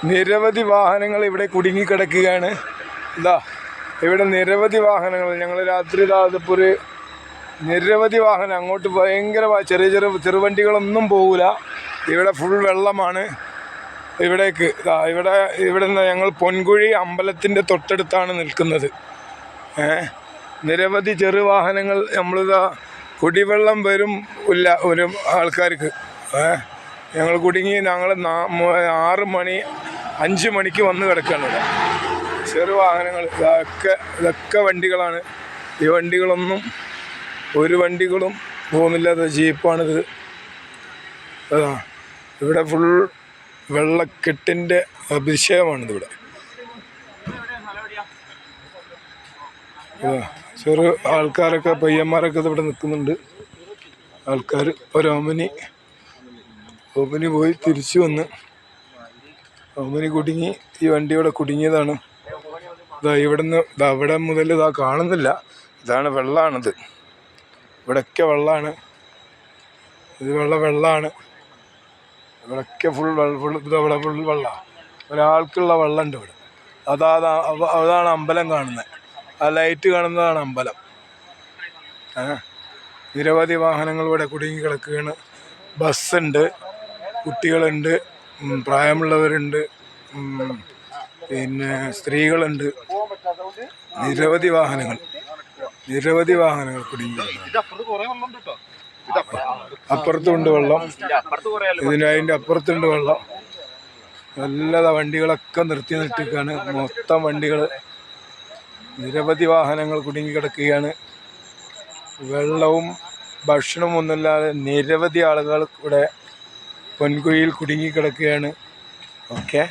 നിരവധി വാഹനങ്ങൾ ഇവിടെ കുടുങ്ങിക്കിടക്കുകയാണ്. ഇതാ ഇവിടെ നിരവധി വാഹനങ്ങൾ. ഞങ്ങൾ രാത്രി ഇപ്പോൾ ഒരു നിരവധി വാഹനം അങ്ങോട്ട് ഭയങ്കര ചെറിയ ചെറുവണ്ടികളൊന്നും പോകില്ല. ഇവിടെ ഫുൾ വെള്ളമാണ്. ഇവിടേക്ക് ഇവിടെ നിന്ന് ഞങ്ങൾ പൊൻകുഴി അമ്പലത്തിൻ്റെ തൊട്ടടുത്താണ് നിൽക്കുന്നത്. നിരവധി ചെറുവാഹനങ്ങൾ. നമ്മളിതാ കുടിവെള്ളം വരും ഇല്ല ഒരു ആൾക്കാർക്ക്. ഞങ്ങൾ കുടുങ്ങി. ഞങ്ങൾ 6 മണി 5 മണിക്ക് വന്ന് കിടക്കുകയാണ് ഇവിടെ. ചെറുവാഹനങ്ങൾ ഇതൊക്കെ വണ്ടികളാണ്. ഈ വണ്ടികളൊന്നും ഒരു വണ്ടികളും പോകുന്നില്ലാത്ത ജീപ്പാണിത്. അതാ ഇവിടെ ഫുൾ വെള്ളക്കെട്ടിൻ്റെ അഭിഷേകമാണിത്. ഇവിടെ ചെറു ആൾക്കാരൊക്കെ പയ്യന്മാരൊക്കെ ഇവിടെ നിൽക്കുന്നുണ്ട്. ആൾക്കാർ ഒരോമനി പോയി തിരിച്ചു വന്ന് ഓമനി കുടുങ്ങി. ഈ വണ്ടി ഇവിടെ കുടുങ്ങിയതാണ്. അവിടെ മുതൽ കാണുന്നില്ല. ഇതാണ് വെള്ളമാണിത്. ഇവിടെയൊക്കെ വെള്ളമാണ്. ഇത് വെള്ളമാണ്. ഇവിടെയൊക്കെ ഫുൾ ഇവിടെ ഫുൾ വെള്ളമാണ്. ഒരാൾക്കുള്ള വെള്ളമുണ്ട് ഇവിടെ. അതാണ് അമ്പലം കാണുന്നത്. ആ ലൈറ്റ് കാണുന്നതാണ് അമ്പലം. നിരവധി വാഹനങ്ങൾ ഇവിടെ കുടുങ്ങി കിടക്കുകയാണ്. ബസ്സുണ്ട്, കുട്ടികളുണ്ട്, പ്രായമുള്ളവരുണ്ട്, പിന്നെ സ്ത്രീകളുണ്ട്. നിരവധി വാഹനങ്ങൾ കുടുങ്ങി. അപ്പുറത്തുണ്ട് വെള്ളം. അതിൻ്റെ അപ്പുറത്തുണ്ട് വെള്ളം. നല്ല വണ്ടികളൊക്കെ നിർത്തിക്കാണ്. മൊത്തം വണ്ടികൾ. നിരവധി വാഹനങ്ങൾ കുടുങ്ങിക്കിടക്കുകയാണ്. വെള്ളവും ഭക്ഷണവും ഒന്നുമില്ലാതെ നിരവധി ആളുകൾ ഇവിടെ പൊൻകുഴിയിൽ കുടുങ്ങിക്കിടക്കുകയാണ്. ഓക്കെ.